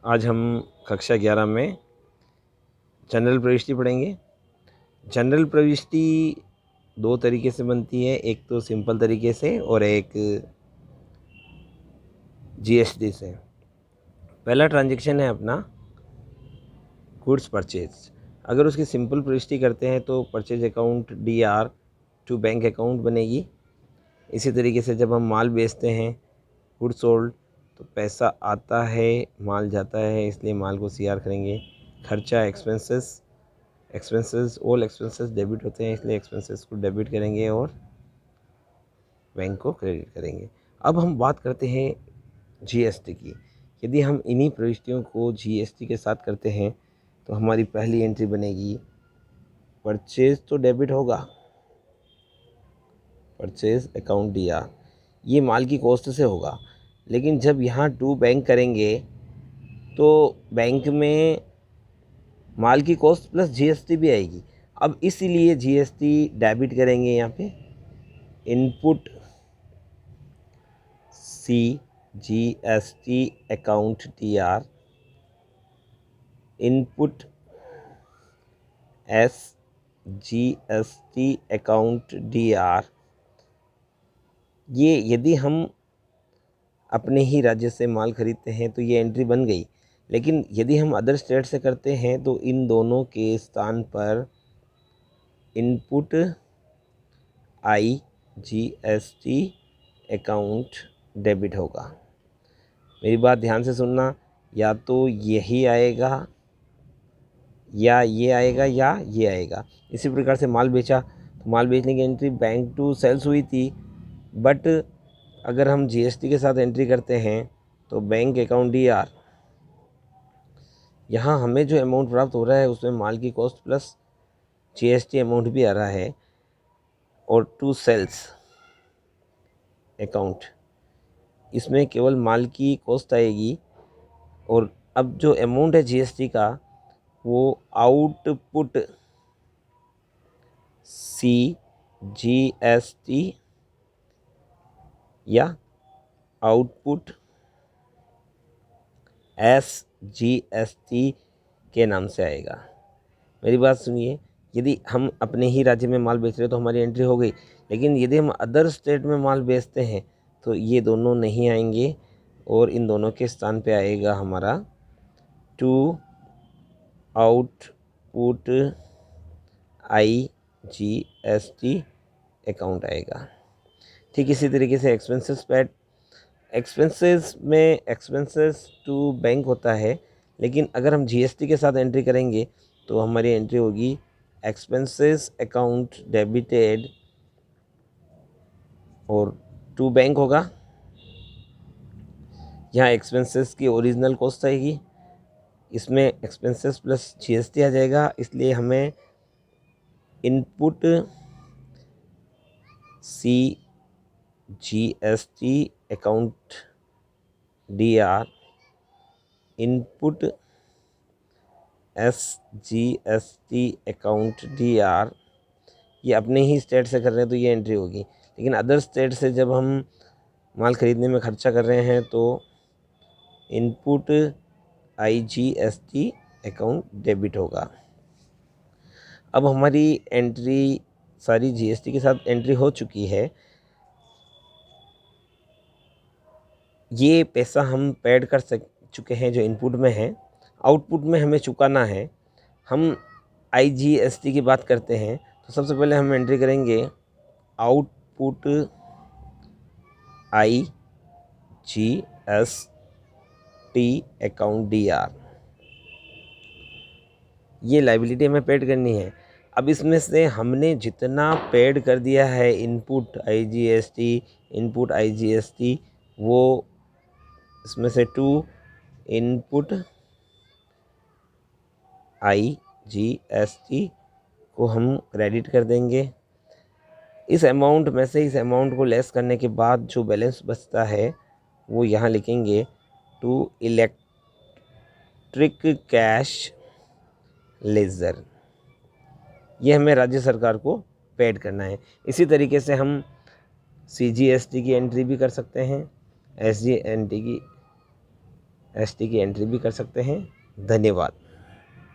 आज हम कक्षा 11 में जनरल प्रविष्टि पढ़ेंगे। जनरल प्रविष्टि दो तरीके से बनती है, एक तो सिंपल तरीके से और एक जीएसटी से। पहला ट्रांजैक्शन है अपना गुड्स परचेज। अगर उसकी सिंपल प्रविष्टि करते हैं तो purchase account DR to bank account बनेगी। इसी तरीके से जब हम माल बेचते हैं गुड्स सोल्ड, तो पैसा आता है माल जाता है, इसलिए माल को CR करेंगे। खर्चा एक्सपेंसेस ऑल एक्सपेंसेस डेबिट होते हैं, इसलिए एक्सपेंसेस को डेबिट करेंगे और बैंक को क्रेडिट करेंगे। अब हम बात करते हैं जीएसटी की। यदि हम इन्हीं प्रविष्टियों को जीएसटी के साथ करते हैं तो हमारी पहली एंट्री बनेगी, परचेज तो डेबिट होगा, परचेज अकाउंट DR, ये माल की कॉस्ट से होगा। लेकिन जब यहाँ टू बैंक करेंगे तो बैंक में माल की कॉस्ट प्लस जीएसटी भी आएगी। अब इसीलिए जीएसटी डेबिट करेंगे यहाँ पे, input CGST account DR, input SGST account DR। ये यदि हम अपने ही राज्य से माल खरीदते हैं तो ये एंट्री बन गई। लेकिन यदि हम अदर स्टेट से करते हैं तो इन दोनों के स्थान पर इनपुट IGST अकाउंट डेबिट होगा। मेरी बात ध्यान से सुनना, या तो यही आएगा या ये आएगा या ये आएगा। इसी प्रकार से माल बेचा तो माल बेचने की एंट्री बैंक टू सेल्स हुई थी, बट अगर हम जीएसटी के साथ एंट्री करते हैं तो बैंक अकाउंट DR। यहाँ हमें जो अमाउंट प्राप्त हो रहा है उसमें माल की कॉस्ट प्लस जीएसटी अमाउंट भी आ रहा है, और टू सेल्स अकाउंट, इसमें केवल माल की कॉस्ट आएगी। और अब जो अमाउंट है जीएसटी का वो आउटपुट CGST या आउटपुट SGST के नाम से आएगा। मेरी बात सुनिए, यदि हम अपने ही राज्य में माल बेच रहे हैं तो हमारी एंट्री हो गई, लेकिन यदि हम अदर स्टेट में माल बेचते हैं तो ये दोनों नहीं आएंगे, और इन दोनों के स्थान पे आएगा हमारा टू आउटपुट IGST अकाउंट आएगा। ठीक इसी तरीके से एक्सपेंसेस में एक्सपेंसेस टू बैंक होता है, लेकिन अगर हम जीएसटी के साथ एंट्री करेंगे तो हमारी एंट्री होगी एक्सपेंसेस अकाउंट डेबिटेड, और टू बैंक होगा। यहाँ एक्सपेंसेस की ओरिजिनल कॉस्ट आएगी, इसमें एक्सपेंसेस प्लस जीएसटी आ जाएगा, इसलिए हमें input CGST account DR, input SGST account DR, ये अपने ही स्टेट से कर रहे हैं तो ये एंट्री होगी। लेकिन अदर स्टेट से जब हम माल खरीदने में खर्चा कर रहे हैं तो इनपुट IGST अकाउंट डेबिट होगा। अब हमारी एंट्री सारी जीएसटी के साथ एंट्री हो चुकी है। ये पैसा हम पेड कर चुके हैं जो इनपुट में है। आउटपुट में हमें चुकाना है। हम IGST की बात करते हैं तो सबसे पहले हम एंट्री करेंगे आउटपुट IGST अकाउंट DR। ये लायबिलिटी हमें पेड करनी है। अब इसमें से हमने जितना पेड कर दिया है इनपुट IGST, वो इसमें से टू इनपुट IGST को हम क्रेडिट कर देंगे। इस अमाउंट में से इस अमाउंट को लेस करने के बाद जो बैलेंस बचता है वो यहाँ लिखेंगे टू इलेक्ट्रिक कैश लेज़र। ये हमें राज्य सरकार को पेड करना है। इसी तरीके से हम CGST की एंट्री भी कर सकते हैं, ST की एंट्री भी कर सकते हैं। धन्यवाद।